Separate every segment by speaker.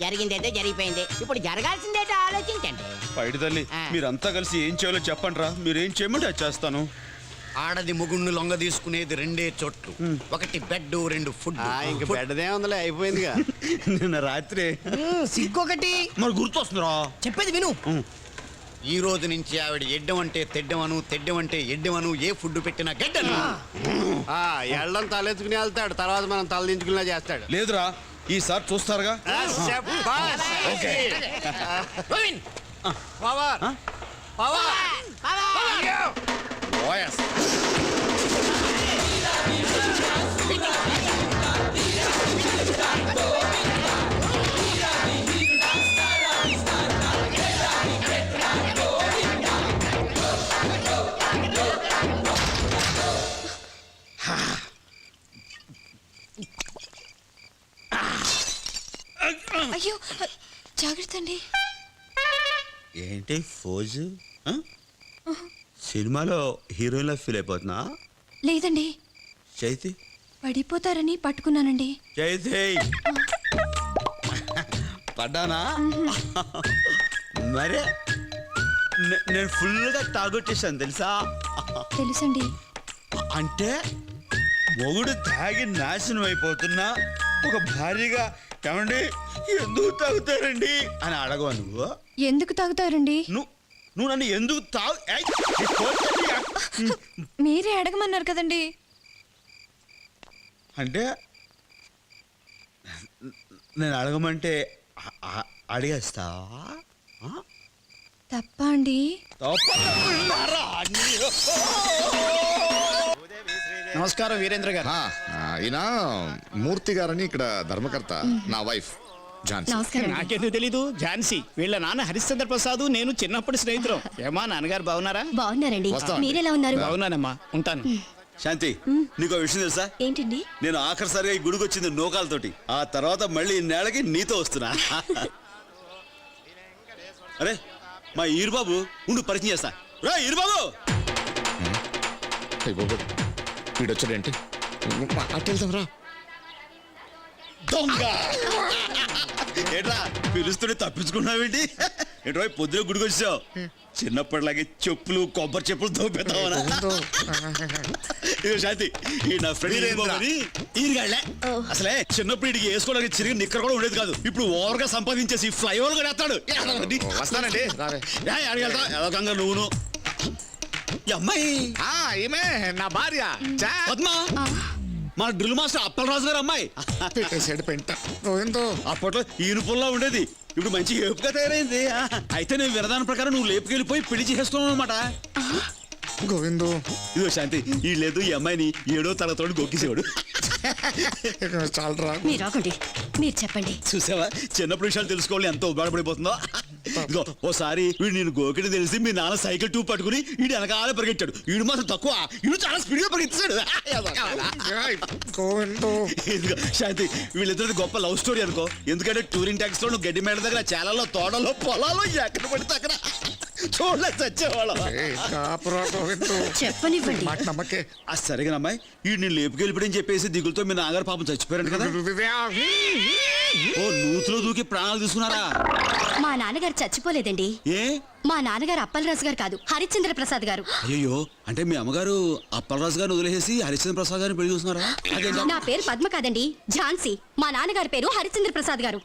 Speaker 1: జరిగిందైతే జరిగిపోయింది, ఇప్పుడు జరగాల్సిందేటో ఆలోచించండి.
Speaker 2: పైడి తల్లి మీరంతా కలిసి ఏం చేయాలో చెప్పండి రా. మీరేం చేయమంటే అది చేస్తాను.
Speaker 3: ఆడది ముగుణ్ణి లొంగ తీసుకునేది రెండే చోట్లు, ఒకటి బెడ్, రెండు ఫుడ్.
Speaker 4: ఇంక బెడ్డదే ఉందిలే, అయిపోయిందిగా.
Speaker 2: నిన్న రాత్రి
Speaker 1: సిగ్గొకటి
Speaker 2: మరి గుర్తొస్తుందిరా.
Speaker 1: చెప్పేది విను.
Speaker 3: ఈ రోజు నుంచి ఆవిడ ఎడ్డం అంటే తెడ్డమను, తెడ్డం అంటే ఎడ్డమను, ఏ ఫుడ్ పెట్టినా గడ్డను.
Speaker 4: ఎళ్ళం తలెత్తుకుని వెళ్తాడు, తర్వాత మనం తల దించుకునేలా చేస్తాడు.
Speaker 2: లేదురా, ఈసారి చూస్తారుగా.
Speaker 5: అయ్యో జాగ్రత్త అండి.
Speaker 2: ఏంటి ఫోజు? సినిమాలో హీరోయిన్ లా ఫీల్ అయిపోతున్నా?
Speaker 5: లేదండి,
Speaker 2: చైతి
Speaker 5: పడిపోతారని పట్టుకున్నానండి.
Speaker 2: చైతి పడ్డానా? మరే నేను ఫుల్గా తాగొట్టేశాను తెలుసా?
Speaker 5: తెలుసండి.
Speaker 2: అంటే మొగుడు తాగి నాశనం అయిపోతున్నా ఒక భార్యగా ఏమండి ఎందుకు తాగుతారండి అని అడగవా నువ్వు?
Speaker 5: ఎందుకు తాగుతారండి?
Speaker 2: నువ్వు నన్ను ఎందుకు
Speaker 5: మీరే అడగమన్నారు కదండి.
Speaker 2: అంటే నేను అడగమంటే అడిగేస్తావా?
Speaker 5: తప్ప అండి?
Speaker 3: నమస్కారం వీరేంద్ర గారు.
Speaker 6: ఈయన మూర్తి గారని ఇక్కడ ధర్మకర్త, నా వైఫ్ ఝాన్సీ.
Speaker 5: నమస్కారం.
Speaker 3: నాకేందుకు తెలీదు, ఝాన్సీ. వీళ్ళ నాన్న హరిశ్చంద్ర ప్రసాద్, నేను చిన్నప్పటి స్నేహితులం. ఏమా నాన్నగారు బాగున్నారా?
Speaker 5: బాగున్నారండి, మీరెలా ఉన్నారు?
Speaker 3: బాగున్నానమ్మా, ఉంటాను.
Speaker 2: శాంతి, నీకు విషయం తెలుసా?
Speaker 5: ఏంటండి?
Speaker 2: నేను ఆఖరిసారిగా ఈ గుడికి వచ్చింది నూకాలతోటి, ఆ తర్వాత మళ్ళీ ఇన్నేళ్ళకి నీతో వస్తున్నా. అరే మా ఈరుబాబు ఉండు, పరిచయం చేస్తా. రా ఈరుబాబు.
Speaker 6: వీడొచ్చాడేంటి? అట్టెళ్తాం రా.
Speaker 2: దొంగ ఏట్రా పిలుస్తుంటే తప్పించుకున్నావేంటి? ఏంటో పొద్దున గుడికి వచ్చావు, చిన్నప్పటిలాగే చెప్పులు కొబ్బరి చెప్పులు తోపేద్దామనా? శాంతి, ఈ నా ఫ్రెండ్ ఈయనగాళ్లే. అసలే చిన్నప్పుడు ఇడికి వేసుకోవడానికి చిరిగి నిక్కర కూడా ఉండేది కాదు. ఇప్పుడు ఓవర్ గా సంపాదించేసి ఫ్లైఓవర్ కూడా వేస్తాడు.
Speaker 6: వస్తానండి.
Speaker 2: అడిగెళ్తా ఎదకంగా నువ్వును. ఈ అమ్మాయి
Speaker 6: ఈమె నా భార్య
Speaker 2: పద్మ, మన డ్రిల్ మాస్టర్ అప్పలరాజు గారు అమ్మాయి.
Speaker 6: పెట్టేసాడు పెంట.
Speaker 2: అప్పట్లో ఈనుపుల్లా ఉండేది, ఇప్పుడు మంచి ఏపుగా తయారైంది. అయితే నేను విరదాని ప్రకారం నువ్వు లేపుకెళ్ళిపోయి పెళ్లి చేస్తున్నావు అనమాట.
Speaker 6: గోవిందు,
Speaker 2: ఇదో శాంతి, ఈ లేదు ఈ అమ్మాయిని 7వ తరగతిలో గొక్కిసేవాడు.
Speaker 6: చాలరా.
Speaker 5: మీరు ఆగండి, మీరు చెప్పండి.
Speaker 2: చూసావా, చిన్నప్పుడు విషయాలు తెలుసుకోవాలి ఎంత ఉపయోగపడిపోతుందో. ఇదిగో ఓసారి వీడు నేను గోకిడి తెలిసి మీ నాన్న సైకిల్ టూ పట్టుకుని వీడు వెనకాల పరిగెట్టాడు. వీడు మాత్రం తక్కువ, వీడు చాలా స్పీడ్ గా పరిగెత్తాడు. ఇదిగో శాంతి, వీళ్ళిద్దరిది గొప్ప లవ్ స్టోరీ అనుకో. ఎందుకంటే టూరింగ్ ట్యాక్స్ లో గడ్డి మేడ దగ్గర, చాలలో, తోటలో, పొలాలో ఎక్కడ పడితే అక్కడ చూడలేదు చచ్చేవాళ్ళం.
Speaker 5: చెప్పనివ్వండి.
Speaker 6: నమ్మకే.
Speaker 2: సరిగా అమ్మాయి, వీడు నేను లేపుకెళ్ళిపోయని చెప్పేసి దిగులతో మీ నాన్నగారు పాపం చచ్చిపోయారు కదా. ఓ నూతులో దూకి ప్రాణాలు తీసుకున్నారా?
Speaker 5: మా నాన్నగారు చచ్చిపోలేదండి.
Speaker 2: ఏ?
Speaker 5: మా నాన్నగారు అప్పలరాజు గారు కాదు, హరిశ్చంద్ర ప్రసాద్ గారు.
Speaker 2: అయ్యో, అంటే మీ అమ్మగారు అప్పలరాజు గారిని వదిలేసి హరిశ్చంద్ర ప్రసాద్ గారిని పెళ్లి చూస్తున్నారా?
Speaker 5: నా పేరు పద్మ కాదండి, ఝాన్సీ. మా నాన్నగారి పేరు హరిశ్చంద్ర ప్రసాద్ గారు.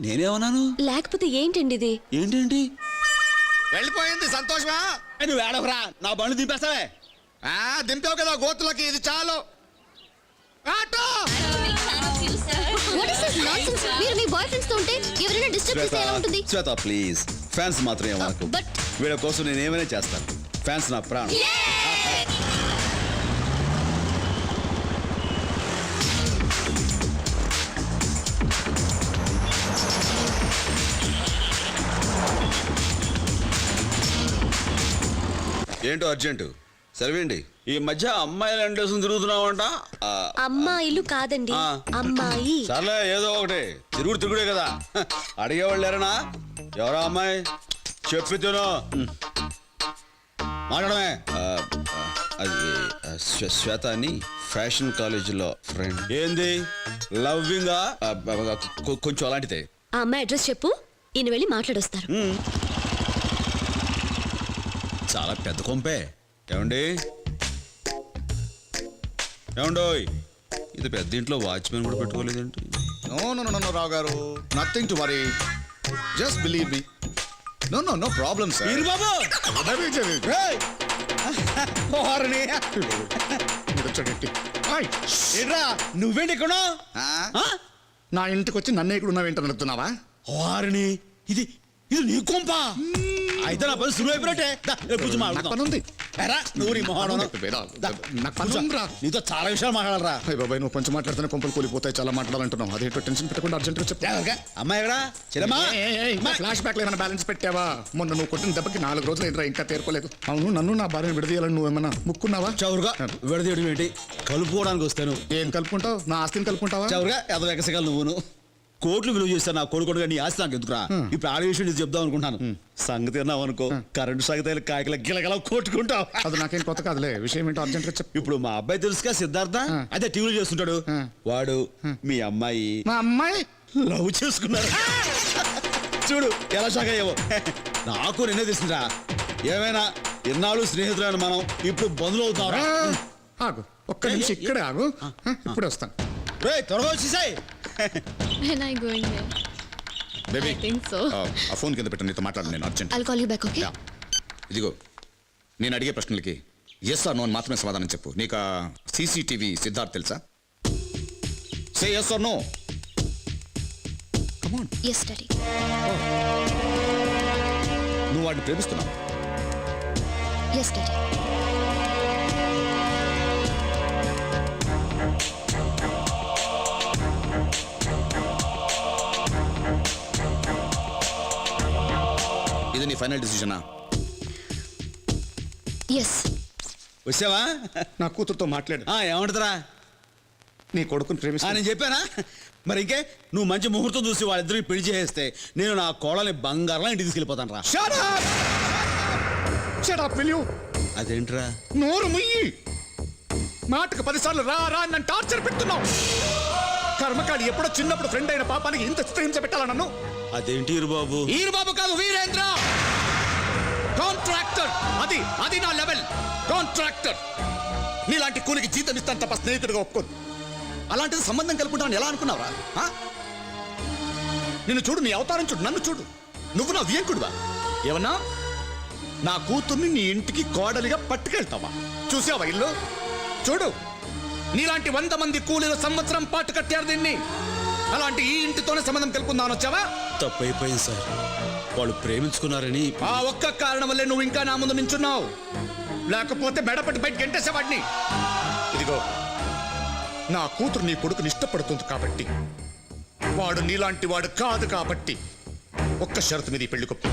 Speaker 2: నేనేమన్నాను?
Speaker 5: లేకపోతే ఏంటండి ఇది?
Speaker 2: ఏంటేంటి?
Speaker 6: వెళ్ళిపోయింది సంతోషమా?
Speaker 2: నువ్వు ఏడవరా, నా బండి దింపేస్తావే.
Speaker 6: దింపావు కదా గోతులకి, ఇది చాలు.
Speaker 2: శ్వేత ప్లీజ్, ఫ్యాన్స్ మాత్రమే మాకు. వీళ్ళ కోసం నేను ఏమైనా చేస్తాను. ఫ్యాన్స్ నా ప్రాణం. ఏంటో అర్జెంటు సెలవేండి. ఈ మధ్య అమ్మాయిలు ఎండేసుకుని తిరుగుతున్నావంట.
Speaker 5: అమ్మాయిలు కాదండి, అమ్మాయి.
Speaker 2: సర్లే, ఏదో ఒకటి తిరుగుడే కదా. అడిగేవాళ్ళు లేరనా? ఎవరా అమ్మాయి చెప్పి తిను. మాట్లాడమే అది శ్వేత అని ఫ్యాషన్ కాలేజీలో ఫ్రెండ్. ఏంది లవ్వింగా? కొంచెం అలాంటిదే.
Speaker 5: ఆ అమ్మాయి అడ్రస్ చెప్పు, ఈయన వెళ్ళి మాట్లాడొస్తారు.
Speaker 2: చాలా పెద్ద కొంపే. ఏమండి ఏమండోయ్, ఇది పెద్ద ఇంట్లో వాచ్మెన్ కూడా పెట్టుకోలేదేంటి?
Speaker 6: No Rao garu, nothing to worry, just believe me. No problem sir.
Speaker 2: Veeru Babu ఏయ్! ఓర్ని! ఏంట్రా నువ్వేంటి ఇక్కడ?
Speaker 6: నా ఇంటికి వచ్చి నన్ను ఇక్కడ ఉన్నావేంటని అడుగుతున్నావా?
Speaker 2: వారిని ఇది ఇది నీ కొంప అయితే నా పని సులువు అయిపోయినట్టే.
Speaker 6: నాకు పని ఉంది.
Speaker 2: నువ్వు నీ మొహాడు
Speaker 6: నాకు పని ఉందిరా.
Speaker 2: నీతో చాలా విషయాలు మాట్లాడాలరా.
Speaker 6: అయ్య బాబాయ్, నువ్వు కొంచెం మాట్లాడుతున్న కొంపలు కూలిపోతాయి, చాలా మాట్లాడాలంటున్నావు. అదేంటో టెన్షన్ పెట్టకుండా అర్జెంట్గా చెప్పా.
Speaker 2: అమ్మాయి ఎక్కడా? చెల్లమ్మా
Speaker 6: ఫ్లాష్ బ్యాక్ ఏమైనా బ్యాలెన్స్ పెట్టావా? మొన్న నువ్వు కొట్టిన దెబ్బకి 4 రోజులు ఏంట్రా ఇంకా తేరుకోలేదు. అవును, నన్ను నా భార్యను విడదీయాలని నువ్వేమన్నా ముక్కున్నావా?
Speaker 2: చౌరుగా విడదీయడం ఏంటి? కలుపుకోవడానికి వస్తాను.
Speaker 6: ఏం కలుపుకుంటావు? నా ఆస్తిని కలుపుకుంటావా?
Speaker 2: చౌరుగా ఎద వెకసగా నువ్వును కోట్లు విలువ చేస్తాను. నా కొడుకుడుగా నీ ఆస్తి నాకు ఎందుకురా? ఇప్పుడు ఆడ విషయం నీకు చెప్దాం అనుకుంటాను. సంగతి అన్నావు అనుకో, కరెంటు సాగితే కాయకల గిలగల కొట్టుకుంటావు.
Speaker 6: అది నాకేం కొత్త కాదులే. విషయం ఏంటో అర్జెంట్గా చెప్పు.
Speaker 2: ఇప్పుడు మా అబ్బాయి తెలుసుగా, సిద్ధార్థ, అదే టీవీలో చేస్తుంటాడు. వాడు మీ అమ్మాయి
Speaker 6: మా అమ్మాయి
Speaker 2: లవ్ చేసుకున్నారు. చూడు ఎలా షాక్ అయ్యావో. నాకు నిన్నే తెలిసిందిరా. ఏమైనా ఎన్నాళ్ళు స్నేహితులైన మనం ఇప్పుడు బంధువులు అవుతారా?
Speaker 6: ఆగు, ఒక్క నిమిషం ఇక్కడే ఆగు, ఇప్పుడు వస్తాను.
Speaker 2: త్వరగా వచ్చేసాయి.
Speaker 5: When I going there?
Speaker 6: Baby,
Speaker 5: I think so.
Speaker 6: ఆ ఫోన్ కింద పెట్టు, నీతో మాట్లాడు నేను urgent.
Speaker 5: I'll call you back, okay?
Speaker 6: ఇదిగో, నేను అడిగే ప్రశ్నలకి ఎస్ ఆర్ నో అని మాత్రమే సమాధానం చెప్పు. నీకు సీసీటీవీ సిద్ధార్థ్ తెలుసా? Say yes or no. Come on.
Speaker 5: Yes, Daddy.
Speaker 6: నువ్వు వాడిని ప్రేమిస్తున్నావు?
Speaker 5: Yes, Daddy.
Speaker 6: ఇది నీ ఫైనల్ డిసిజనా?
Speaker 5: Yes.
Speaker 2: వచ్చావా?
Speaker 6: నా కూతురుతో మాట్లాడు.
Speaker 2: ఏమంటారా?
Speaker 6: నీ కొడుకుని ప్రేమిస్తా.
Speaker 2: నేను చెప్పానా? మరి ఇంకే నువ్వు మంచి ముహూర్తం చూసి వాళ్ళిద్దరికి పెళ్లి చేస్తే నేను నా కోడల్ని బంగారంలో ఇంటికి తీసుకెళ్ళిపోతాను రా. అదేంట్రా?
Speaker 6: నోరు ముయ్యి. మాటకు 10 సార్లు రా రా అని టార్చర్ పెడుతున్నావు. కర్మకాడి ఎప్పుడో చిన్నప్పుడు ఫ్రెండ్ అయిన పాపానికి ఇంత చిత్రహింస పెట్టాలా నన్ను?
Speaker 2: అదేంటి బాబు?
Speaker 6: బాబు కాదు, వీరేంద్ర కాంట్రాక్టర్. అది నా లెవెల్. కాంట్రాక్టర్. నీలాంటి కూలికి జీతం ఇస్తాను తప్ప స్నేహితుడిగా ఒప్పుకోను. అలాంటిది సంబంధం కలుపుకుంటాను ఎలా అనుకున్నావరా? నిన్ను చూడు, నీ అవతారం చూడు, నన్ను చూడు. నువ్వు నా వియంకుడువా? ఏమన్నా నా కూతుర్ని నీ ఇంటికి కోడలిగా పట్టుకెళ్తావా? చూసావా ఇల్లు? చూడు, నీలాంటి 100 మంది కూలీలు సంవత్సరం పాటు కట్టారు దీన్ని. అలాంటి ఈ ఇంటితోనే సంబంధం కలుపుకుందామని వచ్చావా?
Speaker 2: తప్పైపోయింది సార్, వాళ్ళు ప్రేమించుకున్నారని.
Speaker 6: ఆ ఒక్క కారణం వల్లే నువ్వు ఇంకా నా ముందు నించున్నావు. లేకపోతే మెడపట్టి బయట గెంటేసేవాడిని. ఇదిగో, నా కూతురు నీ కొడుకుని ఇష్టపడుతుంది కాబట్టి, వాడు నీలాంటి వాడు కాదు కాబట్టి ఒక్క షరతు మీద ఈ పెళ్లి కొప్పు.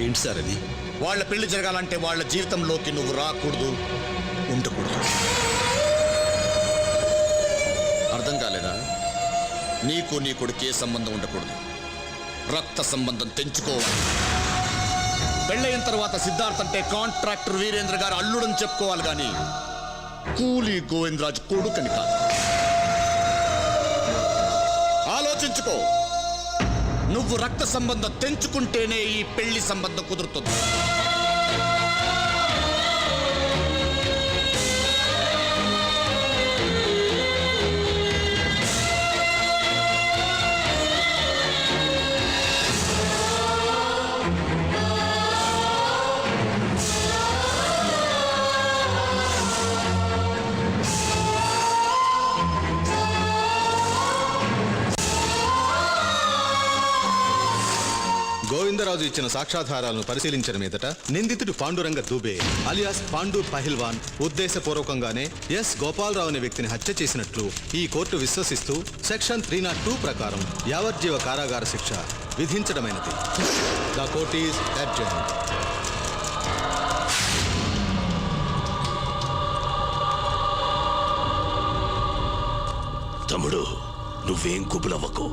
Speaker 2: ఏంటి సార్ అది?
Speaker 6: వాళ్ళ పెళ్లి జరగాలంటే వాళ్ళ జీవితంలోకి నువ్వు రాకూడదు, ఉండకూడదు. అర్థం కాలేదా? నీకు నీ కొడుకు ఏ సంబంధం ఉండకూడదు, రక్త సంబంధం తెంచుకోవాలి. పెళ్ళయిన తర్వాత సిద్ధార్థ్ అంటే కాంట్రాక్టర్ వీరేంద్ర గారు అల్లుడని చెప్పుకోవాలి కానీ కూలీ గోవిందరాజు కొడుకని కాదు. ఆలోచించుకో. నువ్వు రక్త సంబంధం తెంచుకుంటేనే ఈ పెళ్లి సంబంధం కుదురుతుంది.
Speaker 7: గోవిందరాజు ఇచ్చిన సాక్ష్యాధారాలను పరిశీలించిన మీదట నిందితుడు పాండురంగ దూబే అలియాస్ పాండు పహిల్వాన్ ఉద్దేశపూర్వకంగానే ఎస్ గోపాలరావు అనే వ్యక్తిని హత్య చేసినట్లు ఈ కోర్టు విశ్వసిస్తూ సెక్షన్ 302 ప్రకారం యావజ్జీవ కారాగార శిక్ష విధించడమైనది. The court is adjourned.
Speaker 8: తమ్ముడు, నువ్వేం కుబులవ్వకు.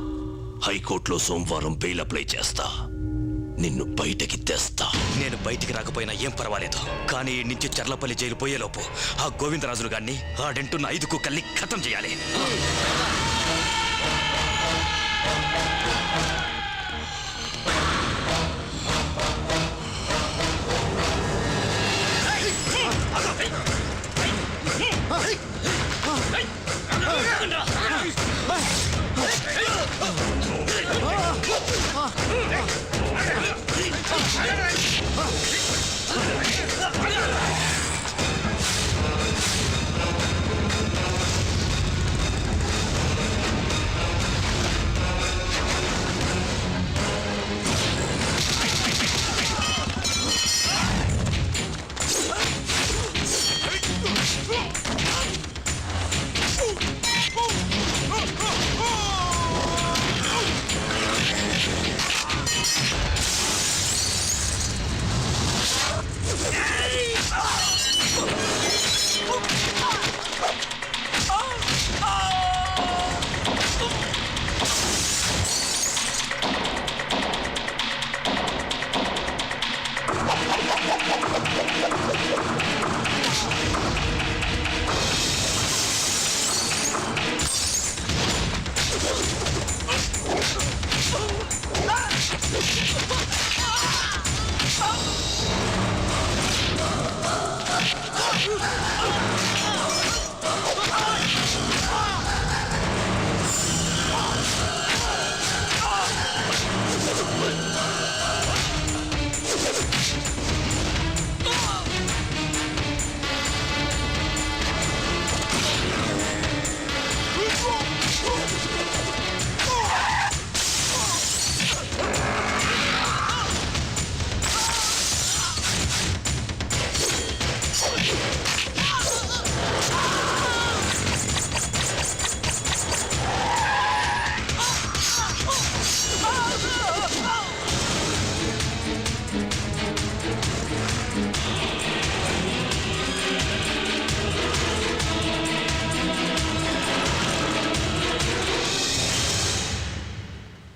Speaker 8: హైకోర్టులో సోమవారం బెయిల్ అప్లై చేస్తా. నిన్ను బయటకి తెస్తా. నేను బయటికి రాకపోయినా ఏం పర్వాలేదు, కానీ ఈ నుంచి చర్లపల్లి జైలు పోయేలోపు ఆ గోవిందరాజులు గారిని ఆడంటున్న 5 కుక్కల్ని ఖతం చేయాలి.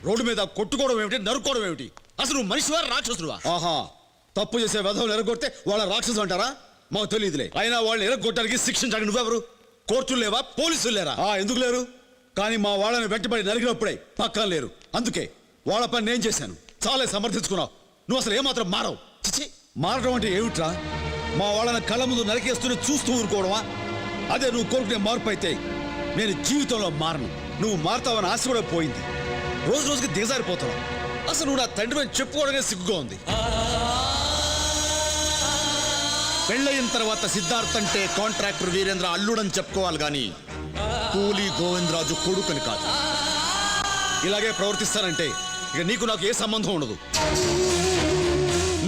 Speaker 2: రోడ్డు మీద కొట్టుకోవడం ఏమిటి, నరుక్కోవడం ఏమిటి? అసలు నువ్వు మనిషివా రాక్షసుడువా? ఆహా, తప్పు చేసే వెధవులు ఎరగొడితే వాళ్ళ రాక్షసులు అంటారా? మాకు తెలియదులే. అయినా వాళ్ళని ఎరగొట్టడానికి శిక్షించడానికి నువ్వెవరు? కోర్టులు లేవా, పోలీసులు లేరా? ఎందుకు లేరు? కానీ మా వాళ్ళని వెంటబడి నరికినప్పుడే పక్కన లేరు. అందుకే వాళ్ళ పని నేను చేశాను. చాలా సమర్థించుకున్నావు. నువ్వు అసలు ఏమాత్రం మారవు. చిచి, మారడం అంటే ఏమిట్రా? మా వాళ్ళని కళ్ళ ముందు నరికేస్తూనే చూస్తూ ఊరుకోవడమా? అదే నువ్వు కోరుకునే మార్పు అయితే నేను జీవితంలో మారను. నువ్వు మారుతావని ఆశ కూడా పోయింది. రోజు రోజుకి దిగజారిపోతావు. అసలు నువ్వు నా తండ్రి చెప్పుకోవడమే సిగ్గుగా ఉంది.
Speaker 6: పెళ్ళయిన తర్వాత సిద్ధార్థ్ అంటే కాంట్రాక్టర్ వీరేంద్ర అల్లుడని చెప్పుకోవాలి గాని కూలీ గోవిందరాజు కొడుకుని కాదు.
Speaker 2: ఇలాగే ప్రవర్తిస్తానంటే ఇక నీకు నాకు ఏ సంబంధం ఉండదు.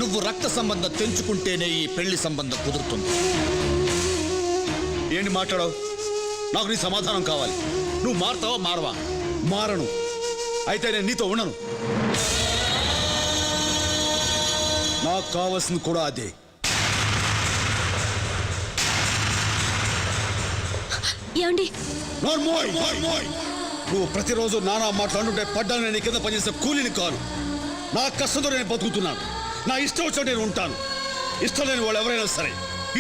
Speaker 6: నువ్వు రక్త సంబంధం తెంచుకుంటేనే ఈ పెళ్లి సంబంధం కుదురుతుంది.
Speaker 2: ఏంటి మాట్లాడవు? నాకు నీ సమాధానం కావాలి. నువ్వు మారుతావా మారవా? మారను. అయితే నేను నీతో ఉండను. నాకు కావాల్సింది కూడా అదే.
Speaker 5: ఏమండి?
Speaker 2: నువ్వు ప్రతిరోజు నానా మాట్లాడుతుంటే పడ్డాను. నేను కింద పనిచేసే కూలీని కాను. నా కష్టంతో నేను బతుకుతున్నాను. నా ఇష్టం వచ్చినట్టు నేను ఉంటాను. ఇష్టం లేని వాళ్ళు ఎవరైనా సరే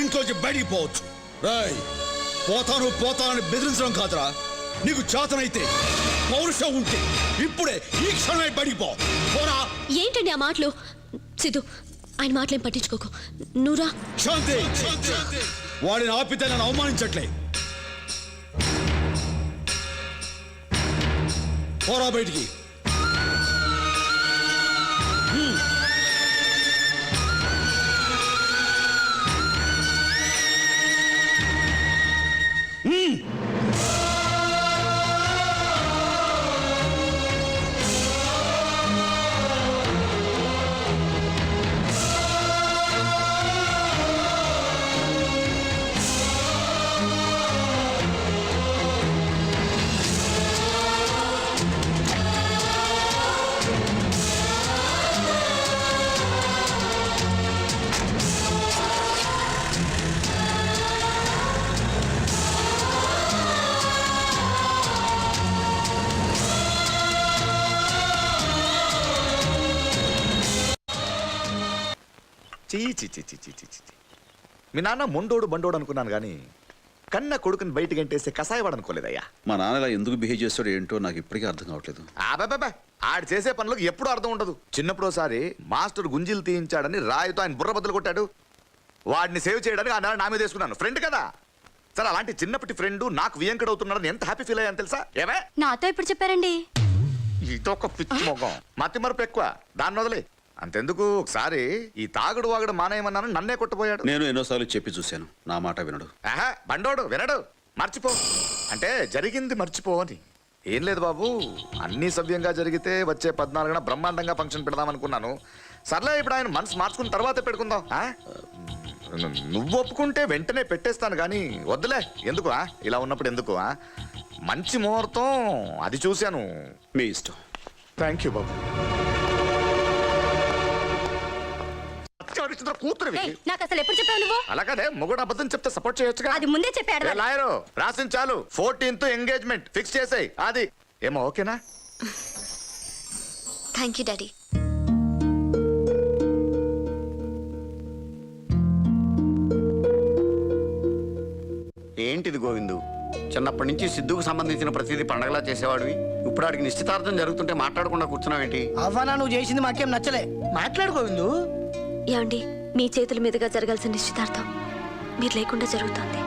Speaker 2: ఇంట్లోంచి బయటికి పోవచ్చు. రాయ్, పోతానని బెదిరించడం కాదురా. నీకు చేతనైతే, పౌరుషం ఉంటే ఇప్పుడే ఈ క్షణమే బయటికి పోరా.
Speaker 5: ఏంటండి ఆ మాటలు? సిద్ధు, ఆయన మాటలేం పట్టించుకోకు. నువ్వురా.
Speaker 2: శాంతి, వాడిని ఆపితే నన్ను అవమానించట్లే. పోరా బయటికి.
Speaker 6: చీ చీ చీ చీ చీ చీ చీ. మీ నాన్న మొండోడు బండోడు అనుకున్నాను కానీ కన్న కొడుకుని బయటికి గంటేస్తే కసాయవాడు అనుకోలేదయ్యా.
Speaker 2: మా నాన్న ఇలా ఎందుకు బిహేవ్ చేస్తాడో ఏంటో నాకు ఇప్పటికీ అర్థం కావట్లేదు.
Speaker 6: అబ్బాబా ఆడు చేసే పనులకు ఎప్పుడూ అర్థం ఉండదు. చిన్నప్పుడు ఒకసారి మాస్టర్ గుంజీలు తీయించాడని రాయితో ఆయన బుర్ర బద్దలు కొట్టాడు. వాడిని సేవ్ చేయడానికి ఆ నా మీద వేసుకున్నాను. ఫ్రెండ్ కదా సరే, అలాంటి చిన్నప్పటి ఫ్రెండ్ నాకు వియంకడవుతున్నాడని ఎంత హ్యాపీ ఫీల్ అయ్యాను తెలుసా? ఏమే
Speaker 5: నాతో ఎప్పుడు చెప్పారండి?
Speaker 6: ఇదొక పిచ్చి మొఖం, మతి మరపు ఎక్కువ, దాన్ని వదిలే. అంతెందుకు ఒకసారి ఈ తాగుడు వాగుడు మానేయమన్నాను, నన్నే కొట్టబోయాడు.
Speaker 2: నేను ఎన్నోసార్లు చెప్పి చూశాను, నా మాట వినడు.
Speaker 6: ఆహా, బండోడు వినడు. మర్చిపో అంటే జరిగింది మర్చిపో అని. ఏం లేదు బాబు, అన్నీ సవ్యంగా జరిగితే వచ్చే 14న బ్రహ్మాండంగా ఫంక్షన్ పెడదామనుకున్నాను. సర్లే, ఇప్పుడు ఆయన మనసు మార్చుకున్న తర్వాతే పెట్టుకుందాం. నువ్వు ఒప్పుకుంటే వెంటనే పెట్టేస్తాను కానీ వద్దులే, ఎందుకు ఇలా ఉన్నప్పుడు ఎందుకు? మంచి ముహూర్తం అది చూశాను.
Speaker 2: మీ ఇష్టం.
Speaker 6: థ్యాంక్ యూ బాబు. కూతురు
Speaker 5: ఏయ్, నాకు అసలు ఎప్పుడు చెప్పావు నువ్వు?
Speaker 6: అలాగనే మొగుడు అబద్ధం చెప్తే సపోర్ట్ చేయొచ్చుగా.
Speaker 5: అది ముందే చెప్పాడు.
Speaker 6: లాయరు రాసించాలు 14th ఎంగేజ్మెంట్ ఫిక్స్ చేసాయి. అది ఏమో ఓకేనా?
Speaker 5: Thank you daddy.
Speaker 3: ఏంటిది గోవిందు, చిన్నప్పటి నుంచి సిద్ధుకు సంబంధించిన ప్రతిదీ పండగలా చేసేవాడివి. ఇప్పుడు ఆడికి నిశ్చితార్థం జరుగుతుంటే మాట్లాడకుండా కూర్చున్నావేంటి?
Speaker 1: అవ్వనా, నువ్వు చేసింది మాకేం నచ్చలే. మాట్లాడుకోవిందు.
Speaker 5: ఏమండి, మీ చేతుల మీదుగా జరగాల్సిన నిశ్చితార్థం మీరు లేకుండా జరుగుతుంది.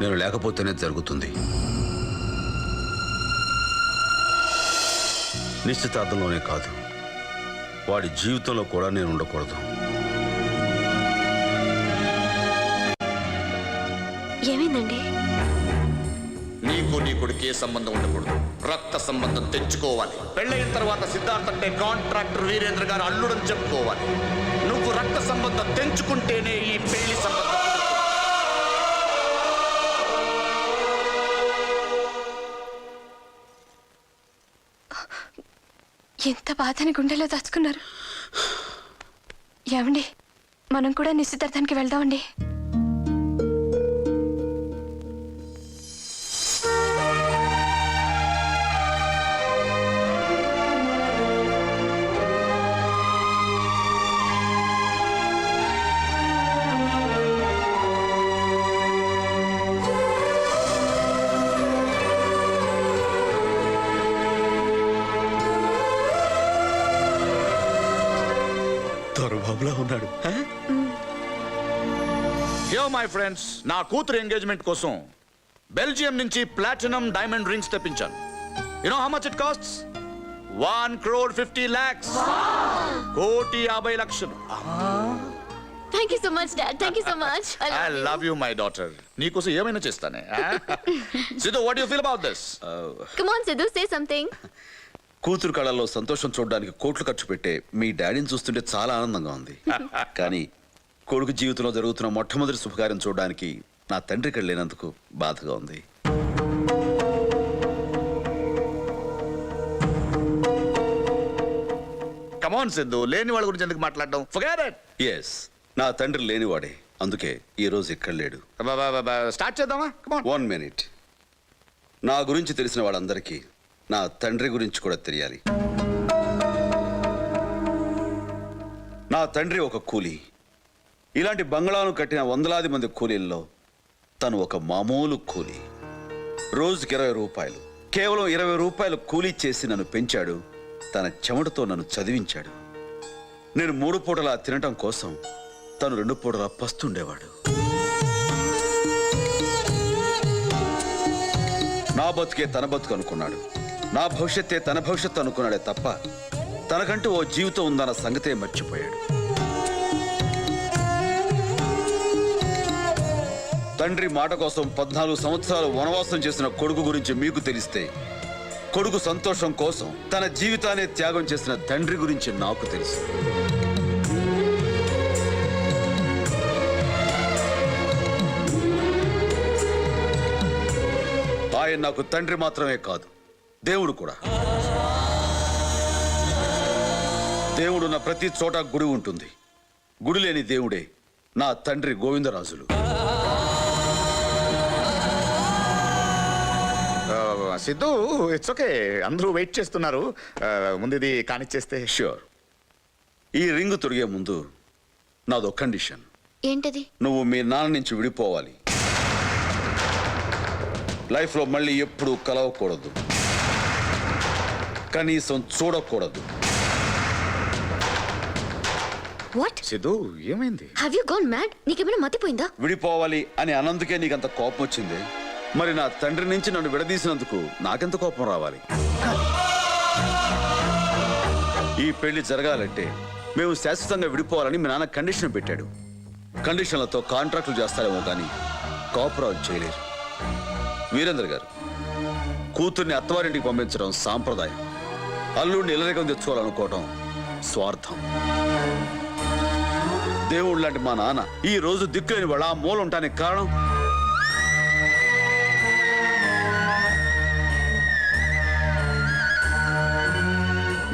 Speaker 2: నేను లేకపోతేనే జరుగుతుంది. నిశ్చితార్థంలోనే కాదు, వాడి జీవితంలో కూడా నేను ఉండకూడదు.
Speaker 5: ఏమైందండి?
Speaker 6: నీకు నీ కొడుకు ఏ సంబంధం ఉండకూడదు, రక్త సంబంధం తెచ్చుకోవాలి. పెళ్ళైన తర్వాత సిద్ధార్థ అంటే కాంట్రాక్టర్ వీరేంద్ర గారు అల్లుడని చెప్పుకోవాలి. నువ్వు రక్త సంబంధం తెంచుకుంటేనే ఈ పెళ్లి సంబంధం.
Speaker 5: ఎంత బాధని గుండెలో దాచుకున్నారు. ఏమండి, మనం కూడా నిశ్చితార్థానికి వెళ్దామండి.
Speaker 6: దొరబాబులా ఉన్నాడు. మై ఫ్రెండ్స్, నా కూతురు ఎంగేజ్మెంట్ కోసం బెల్జియం నుంచి ప్లాటినం డైమండ్ రింగ్స్ తెప్పించాను. You know how much it costs? 1,50,00,000. 1,50,00,000.
Speaker 5: Thank you so much dad. Thank you so much.
Speaker 6: I love you my daughter. నీకోసం ఏమైనా చేస్తానే. Siddhu, what you feel about this?
Speaker 5: Come on Siddhu, say something.
Speaker 2: కూతురు కళల్లో సంతోషం చూడడానికి కోట్లు ఖర్చు పెట్టే మీ డాడీని చూస్తుంటే చాలా ఆనందంగా ఉంది. కానీ కొడుకు జీవితంలో జరుగుతున్న మొట్టమొదటి శుభకార్యం చూడడానికి నా తండ్రి ఇక్కడ లేనందుకు బాధగా ఉంది.
Speaker 6: కమాన్ సిద్ధు, లేని వాళ్ళ గురించి ఎందుకు మాట్లాడడం? Forget it.
Speaker 2: ఎస్, నా తండ్రి లేనివాడే, అందుకే ఈ రోజు ఇక్కడ లేడు.
Speaker 6: స్టార్ట్ చేద్దామా? కమాన్.
Speaker 2: 1 minute. నా గురించి తెలిసిన వాళ్ళందరికీ నా తండ్రి గురించి కూడా తెలియాలి. నా తండ్రి ఒక కూలీ. ఇలాంటి బంగ్లాను కట్టిన వందలాది మంది కూలీల్లో తను ఒక మామూలు కూలీ. రోజుకి 20 రూపాయలు, కేవలం 20 రూపాయలు కూలీ చేసి నన్ను పెంచాడు. తన చెమటతో నన్ను చదివించాడు. నేను 3 పూటలా తినటం కోసం తను 2 పూటలా పస్తుండేవాడు. నా బతుకే తన బతుకు అనుకున్నాడు, నా భవిష్యత్తే తన భవిష్యత్తు అనుకున్నాడే తప్ప తనకంటూ ఓ జీవితం ఉందన్న సంగతే మర్చిపోయాడు. తండ్రి మాట కోసం 14 సంవత్సరాలు వనవాసం చేసిన కొడుకు గురించి మీకు తెలిస్తే, కొడుకు సంతోషం కోసం తన జీవితాన్ని త్యాగం చేసిన తండ్రి గురించి నాకు తెలుసు. ఆయన నాకు తండ్రి మాత్రమే కాదు, దేవుడు కూడా. దేవుడున్న ప్రతి చోట గుడి ఉంటుంది. గుడి లేని దేవుడే నా తండ్రి గోవిందరాజులు.
Speaker 6: సిద్ధు, ఇట్స్ ఓకే, అందరూ వెయిట్ చేస్తున్నారు. ముందు ఇది కానిచ్చేస్తే.
Speaker 2: ష్యూర్. ఈ రింగు తొడిగే ముందు నాదో కండిషన్.
Speaker 5: ఏంటది?
Speaker 2: నువ్వు మీ నాన్న నుంచి విడిపోవాలి. లైఫ్లో మళ్ళీ ఎప్పుడూ కలవకూడదు, కనీసం చూడకూడదు.
Speaker 5: వాట్?
Speaker 2: సిద్ధు, ఏమైంది?
Speaker 5: Have you gone mad? నీకేమైనా మతిపోయిందా?
Speaker 2: విడిపోవాలి అని అన్నందుకే నీకంత కోపం వచ్చింది. మరి నా తండ్రి నుంచి నన్ను విడదీసినందుకు నాకెంత కోపం రావాలి? ఈ పెళ్లి జరగాలంటే మేము శాశ్వతంగా విడిపోవాలని మీ నాన్న కండిషన్ పెట్టాడు. కండిషన్లతో కాంట్రాక్టులు చేస్తారేమో కానీ కాపురాలు చేయలేరు. వీరేంద్ర గారు, కూతుర్ని అత్తవారింటికి పంపించడం సాంప్రదాయం. అల్లుడిని ఇల్లరేగం తెచ్చుకోవాలనుకోవడం స్వార్థం. దేవుడు లాంటి మా నాన్న ఈ రోజు దిక్కులేని వాళ్ళ ఆ మూల ఉండటానికి కారణం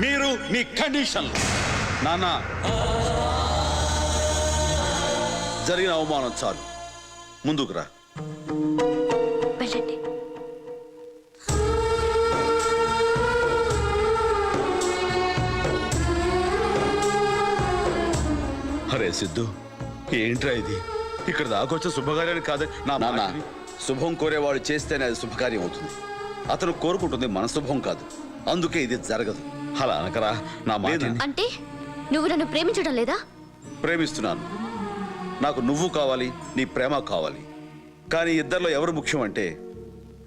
Speaker 2: మీరు, మీ కండిషన్. నాన్న, జరిగిన అవమానం చాలు, ముందుకు రా.
Speaker 5: వెళ్ళండి.
Speaker 2: అరే సిద్ధు, ఏంట్రా ఇది? ఇక్కడ దాకొచ్చే శుభకార్యాన్ని కాదు నా నాన్న. శుభం కోరేవాడు చేస్తేనే అది శుభకార్యం అవుతుంది. అతను కోరుకుంటుంది మన శుభం కాదు, అందుకే ఇది జరగదు. అలా అనకరా నా మాట.
Speaker 5: అంటే నువ్వు నన్ను ప్రేమించడం లేదా?
Speaker 2: ప్రేమిస్తున్నాను. నాకు నువ్వు కావాలి, నీ ప్రేమ కావాలి. కానీ ఇద్దరిలో ఎవరు ముఖ్యం అంటే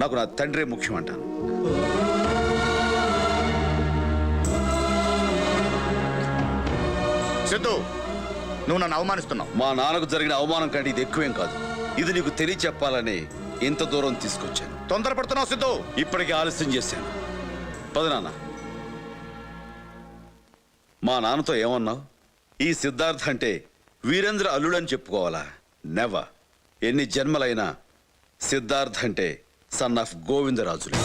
Speaker 2: నాకు నా తండ్రే ముఖ్యం అంటాను.
Speaker 6: సిద్ధు, నువ్వు నన్ను అవమానిస్తున్నావు.
Speaker 2: మా నాన్నకు జరిగిన అవమానం కంటే ఇది ఎక్కువేం కాదు. ఇది నీకు తెలియచెప్పాలని ఇంత దూరం తీసుకొచ్చాను.
Speaker 6: తొందరపడుతున్నావు సిద్ధు.
Speaker 2: ఇప్పటికే ఆలస్యం చేశాను. పద నాన్న. మా నాన్నతో ఏమన్నావు? ఈ సిద్ధార్థ్ అంటే వీరేంద్ర అల్లుడని చెప్పుకోవాలా? నెవర్. ఎన్ని జన్మలైనా సిద్ధార్థ్ అంటే సన్ ఆఫ్ గోవిందరాజులే.